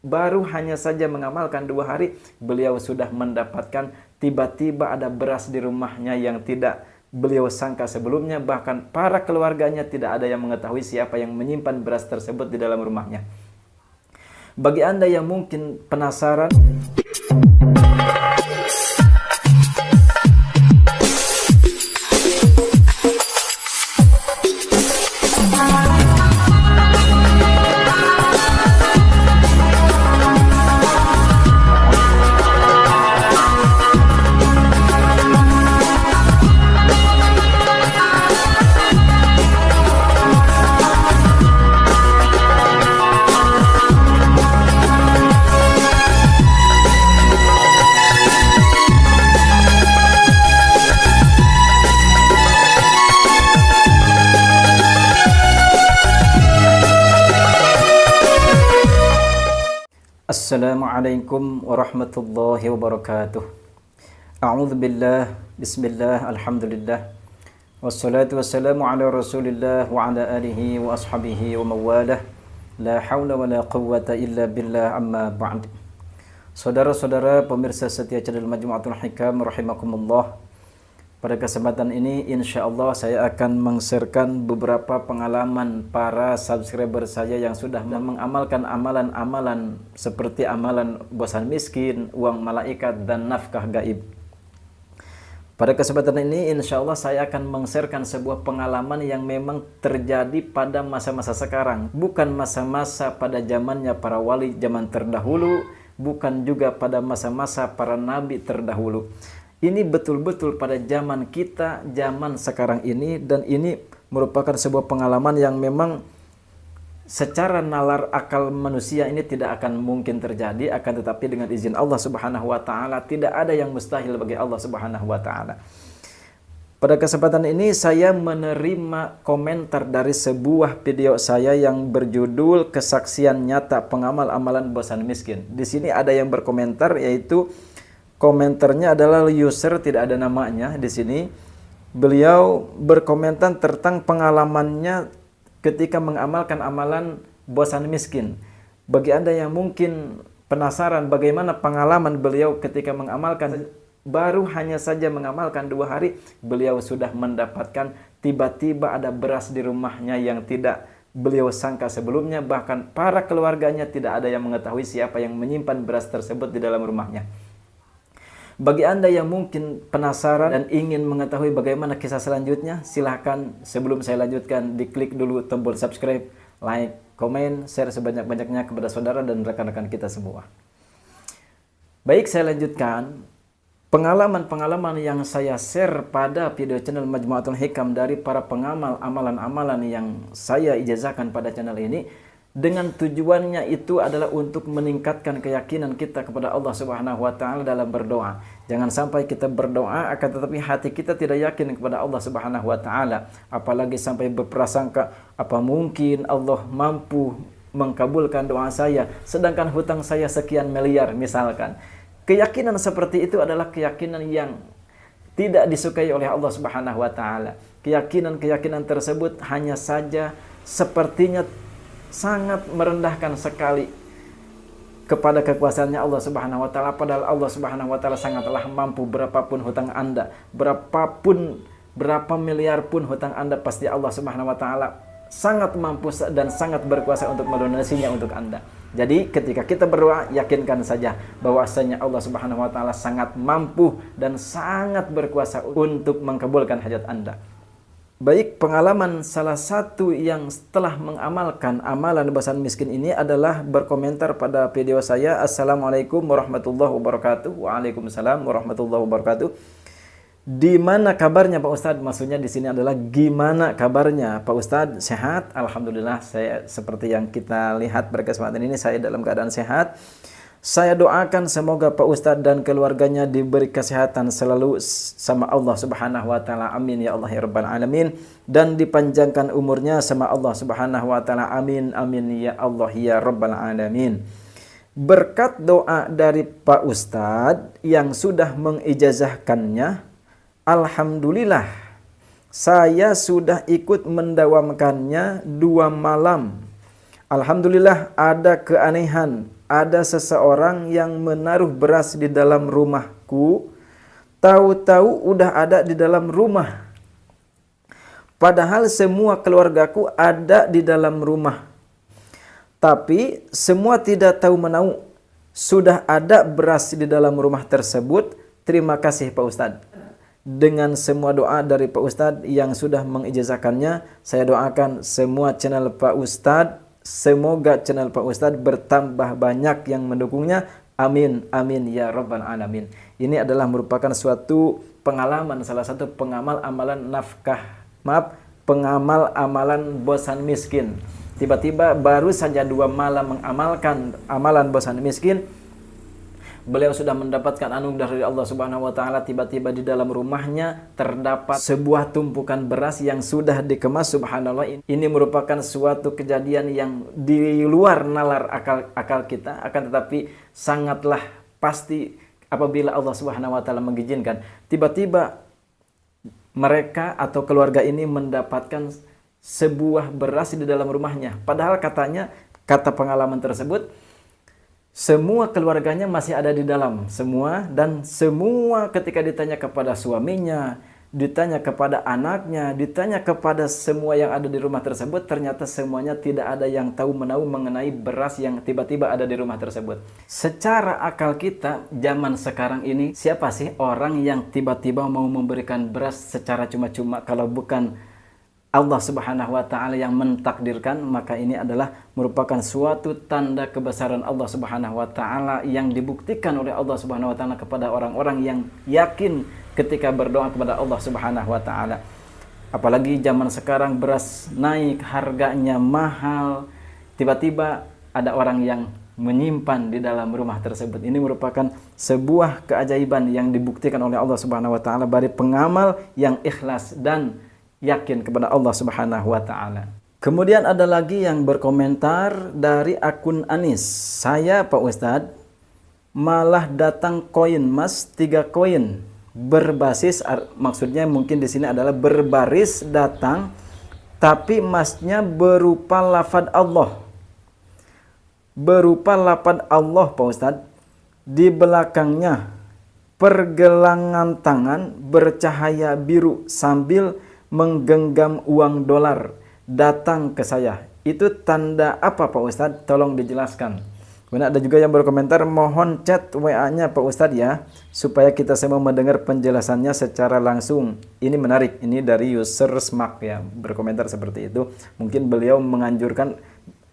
Baru hanya saja mengamalkan 2 hari, beliau sudah mendapatkan tiba-tiba ada beras di rumahnya yang tidak beliau sangka sebelumnya. Bahkan para keluarganya tidak ada yang mengetahui siapa yang menyimpan beras tersebut di dalam rumahnya. Bagi Anda yang mungkin penasaran, Assalamualaikum warahmatullahi wabarakatuh. A'udzu billah, bismillah, alhamdulillah. Wassalatu wassalamu ala Rasulillah wa ala alihi wa ashabihi wa mawalah. La haula wa la quwwata illa billah, amma ba'd. Saudara-saudara pemirsa setia channel Majmu'atul Hikam rahimakumullah. Pada kesempatan ini insyaallah saya akan meng-sharekan beberapa pengalaman para subscriber saya yang sudah mengamalkan amalan-amalan seperti amalan bosan miskin, uang malaikat, dan nafkah gaib. Pada kesempatan ini insyaallah saya akan meng-sharekan sebuah pengalaman yang memang terjadi pada masa-masa sekarang, bukan masa-masa pada zamannya para wali zaman terdahulu, bukan juga pada masa-masa para nabi terdahulu. Ini betul-betul pada zaman kita, zaman sekarang ini, dan ini merupakan sebuah pengalaman yang memang secara nalar akal manusia ini tidak akan mungkin terjadi, akan tetapi dengan izin Allah Subhanahu wa taala tidak ada yang mustahil bagi Allah Subhanahu wa taala. Pada kesempatan ini saya menerima komentar dari sebuah video saya yang berjudul Kesaksian Nyata Pengamal Amalan Bosan Miskin. Di sini ada yang berkomentar, yaitu komentarnya adalah user tidak ada namanya di sini. Beliau berkomentar tentang pengalamannya ketika mengamalkan amalan bosan miskin. Bagi Anda yang mungkin penasaran bagaimana pengalaman beliau ketika mengamalkan, baru hanya saja mengamalkan 2 hari, beliau sudah mendapatkan tiba-tiba ada beras di rumahnya yang tidak beliau sangka sebelumnya. Bahkan para keluarganya tidak ada yang mengetahui siapa yang menyimpan beras tersebut di dalam rumahnya. Bagi Anda yang mungkin penasaran dan ingin mengetahui bagaimana kisah selanjutnya, silahkan sebelum saya lanjutkan diklik dulu tombol subscribe, like, komen, share sebanyak-banyaknya kepada saudara dan rekan-rekan kita semua. Baik, saya lanjutkan. Pengalaman-pengalaman yang saya share pada video channel Majmu'atul Hikam dari para pengamal amalan-amalan yang saya ijazahkan pada channel ini, dengan tujuannya itu adalah untuk meningkatkan keyakinan kita kepada Allah Subhanahu wa taala dalam berdoa. Jangan sampai kita berdoa akan tetapi hati kita tidak yakin kepada Allah Subhanahu wa taala, apalagi sampai berprasangka apa mungkin Allah mampu mengkabulkan doa saya sedangkan hutang saya sekian miliar misalkan. Keyakinan seperti itu adalah keyakinan yang tidak disukai oleh Allah Subhanahu wa taala. Keyakinan-keyakinan tersebut hanya saja sepertinya sangat merendahkan sekali kepada kekuasaannya Allah Subhanahu wa taala, padahal Allah Subhanahu wa taala sangatlah mampu. Berapapun hutang Anda, berapa miliar pun hutang Anda, pasti Allah Subhanahu wa taala sangat mampu dan sangat berkuasa untuk melunasinya untuk Anda. Jadi ketika kita berdoa, yakinkan saja bahwasanya Allah Subhanahu wa taala sangat mampu dan sangat berkuasa untuk mengabulkan hajat Anda. Baik, pengalaman salah satu yang setelah mengamalkan amalan bosan miskin ini adalah berkomentar pada video saya. Assalamualaikum warahmatullahi wabarakatuh. Waalaikumsalam warahmatullahi wabarakatuh. Di mana kabarnya Pak Ustadz? Maksudnya di sini adalah gimana kabarnya Pak Ustadz? Sehat? Alhamdulillah, saya seperti yang kita lihat pada kesempatan ini saya dalam keadaan sehat. Saya doakan semoga Pak Ustadz dan keluarganya diberi kesehatan selalu sama Allah Subhanahu wa taala. Amin ya Allah ya rabbal alamin. Dan dipanjangkan umurnya sama Allah Subhanahu wa taala. Amin amin ya Allah ya rabbal alamin. Berkat doa dari Pak Ustadz yang sudah mengijazahkannya, alhamdulillah saya sudah ikut mendawamkannya 2 malam. Alhamdulillah ada keanehan, ada seseorang yang menaruh beras di dalam rumahku, tahu-tahu udah ada di dalam rumah. Padahal semua keluargaku ada di dalam rumah. Tapi semua tidak tahu menahu, sudah ada beras di dalam rumah tersebut. Terima kasih Pak Ustadz. Dengan semua doa dari Pak Ustadz yang sudah mengijazahkannya, saya doakan semua channel Pak Ustadz, semoga channel Pak Ustadz bertambah banyak yang mendukungnya. Amin, amin ya rabbal alamin. Ini adalah merupakan suatu pengalaman, salah satu pengamal amalan pengamal amalan bosan miskin. Tiba-tiba baru saja 2 malam mengamalkan amalan bosan miskin, beliau sudah mendapatkan anugerah dari Allah Subhanahu wa taala. Tiba-tiba di dalam rumahnya terdapat sebuah tumpukan beras yang sudah dikemas. Subhanallah, ini merupakan suatu kejadian yang di luar nalar akal kita, akan tetapi sangatlah pasti apabila Allah Subhanahu wa taala mengizinkan. Tiba-tiba mereka atau keluarga ini mendapatkan sebuah beras di dalam rumahnya. Padahal kata pengalaman tersebut, semua keluarganya masih ada di dalam, semua, dan semua ketika ditanya kepada suaminya, ditanya kepada anaknya, ditanya kepada semua yang ada di rumah tersebut, ternyata semuanya tidak ada yang tahu menahu mengenai beras yang tiba-tiba ada di rumah tersebut. Secara akal kita, zaman sekarang ini, siapa sih orang yang tiba-tiba mau memberikan beras secara cuma-cuma kalau bukan Allah Subhanahu wa taala yang mentakdirkan? Maka ini adalah merupakan suatu tanda kebesaran Allah Subhanahu wa taala yang dibuktikan oleh Allah Subhanahu wa taala kepada orang-orang yang yakin ketika berdoa kepada Allah Subhanahu wa taala. Apalagi zaman sekarang beras naik, harganya mahal, tiba-tiba ada orang yang menyimpan di dalam rumah tersebut. Ini merupakan sebuah keajaiban yang dibuktikan oleh Allah Subhanahu wa taala bagi pengamal yang ikhlas dan yakin kepada Allah Subhanahu wa taala. Kemudian ada lagi yang berkomentar dari akun Anis. Saya Pak Ustadz malah datang koin emas 3 koin berbasis, maksudnya mungkin di sini adalah berbaris datang, tapi emasnya berupa lafaz Allah. Berupa lafaz Allah Pak Ustadz. Di belakangnya pergelangan tangan bercahaya biru sambil menggenggam uang dolar datang ke saya. Itu tanda apa Pak Ustadz? Tolong dijelaskan. Kemudian ada juga yang berkomentar, mohon chat WA-nya Pak Ustadz ya, supaya kita semua mendengar penjelasannya secara langsung. Ini menarik, ini dari user Smak ya, berkomentar seperti itu. Mungkin beliau menganjurkan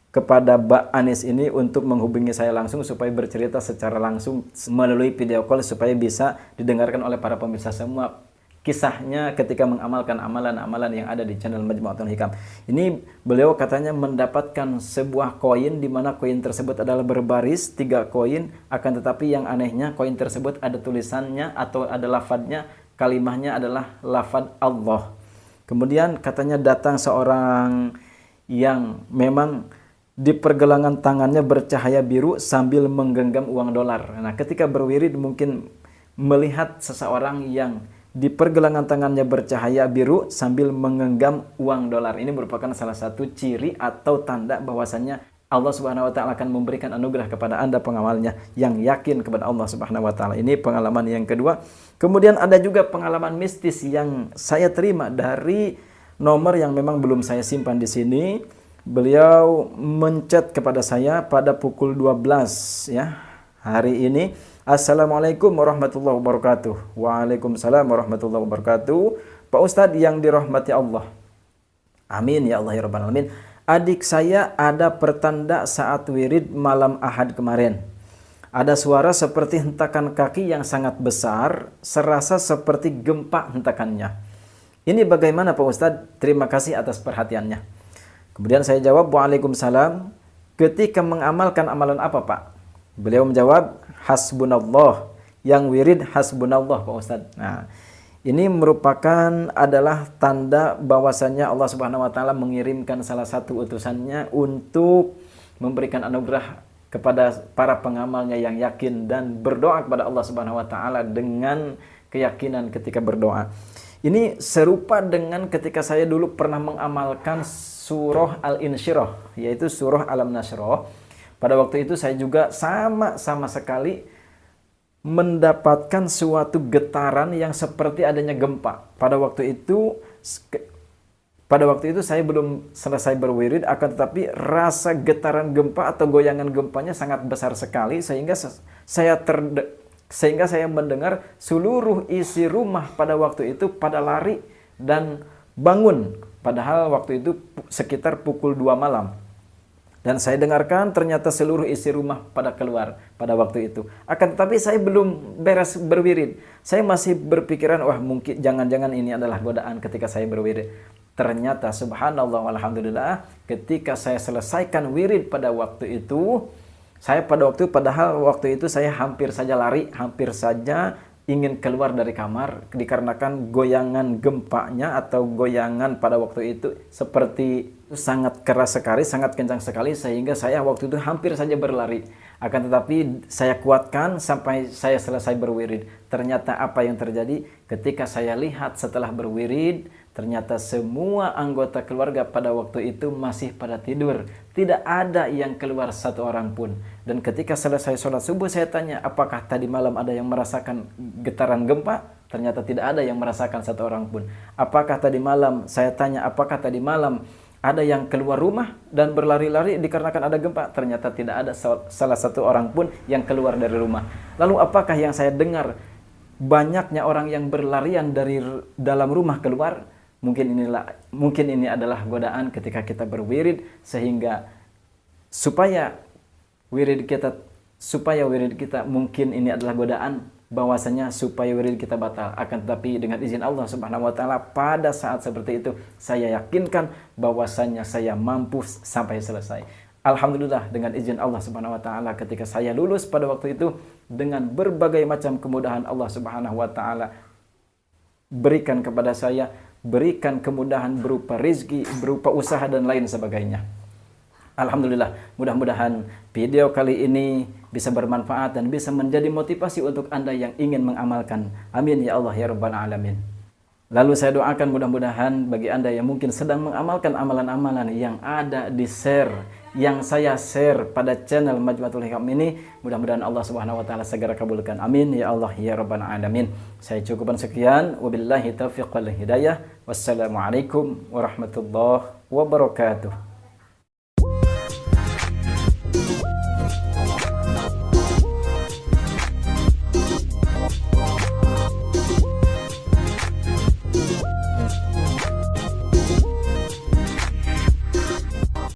kepada Mbak Anis ini untuk menghubungi saya langsung supaya bercerita secara langsung melalui video call supaya bisa didengarkan oleh para pemirsa semua kisahnya ketika mengamalkan amalan-amalan yang ada di channel Majmu'atul Hikam. Ini beliau katanya mendapatkan sebuah koin di mana koin tersebut adalah berbaris 3 koin, akan tetapi yang anehnya koin tersebut ada tulisannya atau ada lafadznya, kalimahnya adalah lafadz Allah. Kemudian katanya datang seorang yang memang di pergelangan tangannya bercahaya biru sambil menggenggam uang dolar. Nah, ketika berwirid mungkin melihat seseorang yang di pergelangan tangannya bercahaya biru sambil menggenggam uang dolar. Ini merupakan salah satu ciri atau tanda bahwasannya Allah Subhanahu wa taala akan memberikan anugerah kepada Anda pengamalnya yang yakin kepada Allah Subhanahu wa taala. Ini pengalaman yang kedua. Kemudian ada juga pengalaman mistis yang saya terima dari nomor yang memang belum saya simpan di sini. Beliau menchat kepada saya pada pukul 12 ya hari ini. Assalamualaikum warahmatullahi wabarakatuh. Waalaikumsalam warahmatullahi wabarakatuh. Pak Ustadz yang dirahmati Allah. Amin ya Allah ya Rabbal Alamin. Adik saya ada pertanda saat wirid malam Ahad kemarin. Ada suara seperti hentakan kaki yang sangat besar, serasa seperti gempa hentakannya. Ini bagaimana Pak Ustadz? Terima kasih atas perhatiannya. Kemudian saya jawab, waalaikumsalam. Ketika mengamalkan amalan apa Pak? Beliau menjawab, hasbunallah. Yang wirid hasbunallah Pak Ustadz. Nah, ini merupakan adalah tanda bahwasannya Allah Subhanahu wa taala mengirimkan salah satu utusannya untuk memberikan anugerah kepada para pengamalnya yang yakin dan berdoa kepada Allah Subhanahu wa taala dengan keyakinan ketika berdoa. Ini serupa dengan ketika saya dulu pernah mengamalkan surah Al-Insyirah, yaitu surah Alam Nashrah. Pada waktu itu saya juga sama sekali mendapatkan suatu getaran yang seperti adanya gempa. Pada waktu itu saya belum selesai berwirid, akan tetapi rasa getaran gempa atau goyangan gempanya sangat besar sekali sehingga saya mendengar seluruh isi rumah pada waktu itu pada lari dan bangun. Padahal waktu itu sekitar pukul 2 malam. Dan saya dengarkan ternyata seluruh isi rumah pada keluar pada waktu itu. Akan tetapi saya belum beres berwirid. Saya masih berpikiran, wah mungkin jangan-jangan ini adalah godaan ketika saya berwirid. Ternyata subhanallah walhamdulillah, ketika saya selesaikan wirid pada waktu itu, padahal waktu itu saya hampir saja lari, hampir saja ingin keluar dari kamar dikarenakan goyangan gempanya atau goyangan pada waktu itu seperti sangat keras sekali, sangat kencang sekali sehingga saya waktu itu hampir saja berlari. Akan tetapi saya kuatkan sampai saya selesai berwirid. Ternyata apa yang terjadi ketika saya lihat setelah berwirid, ternyata semua anggota keluarga pada waktu itu masih pada tidur. Tidak ada yang keluar satu orang pun. Dan ketika selesai sholat subuh saya tanya, apakah tadi malam ada yang merasakan getaran gempa? Ternyata tidak ada yang merasakan satu orang pun. Apakah tadi malam, saya tanya, apakah tadi malam ada yang keluar rumah dan berlari-lari dikarenakan ada gempa? Ternyata tidak ada salah satu orang pun yang keluar dari rumah. Lalu apakah yang saya dengar banyaknya orang yang berlarian dari dalam rumah keluar? Mungkin ini adalah godaan ketika kita berwirid sehingga supaya wirid kita mungkin ini adalah godaan bahwasanya supaya wirid kita batal. Akan tetapi dengan izin Allah Subhanahu wa taala pada saat seperti itu saya yakinkan bahwasanya saya mampu sampai selesai. Alhamdulillah dengan izin Allah Subhanahu wa taala ketika saya lulus pada waktu itu dengan berbagai macam kemudahan Allah Subhanahu wa taala berikan kepada saya, berikan kemudahan berupa rezeki, berupa usaha dan lain sebagainya. Alhamdulillah, mudah-mudahan video kali ini bisa bermanfaat dan bisa menjadi motivasi untuk Anda yang ingin mengamalkan. Amin ya Allah ya Rabbal Alamin. Lalu saya doakan mudah-mudahan bagi Anda yang mungkin sedang mengamalkan amalan-amalan yang ada di yang saya share pada channel Majmuatul Hikam ini, mudah-mudahan Allah Subhanahu wa taala segera kabulkan. Amin ya Allah ya Rabbal Alamin. Saya cukupkan sekian. Wabillahi taufiq wal hidayah. Wassalamualaikum warahmatullahi wabarakatuh.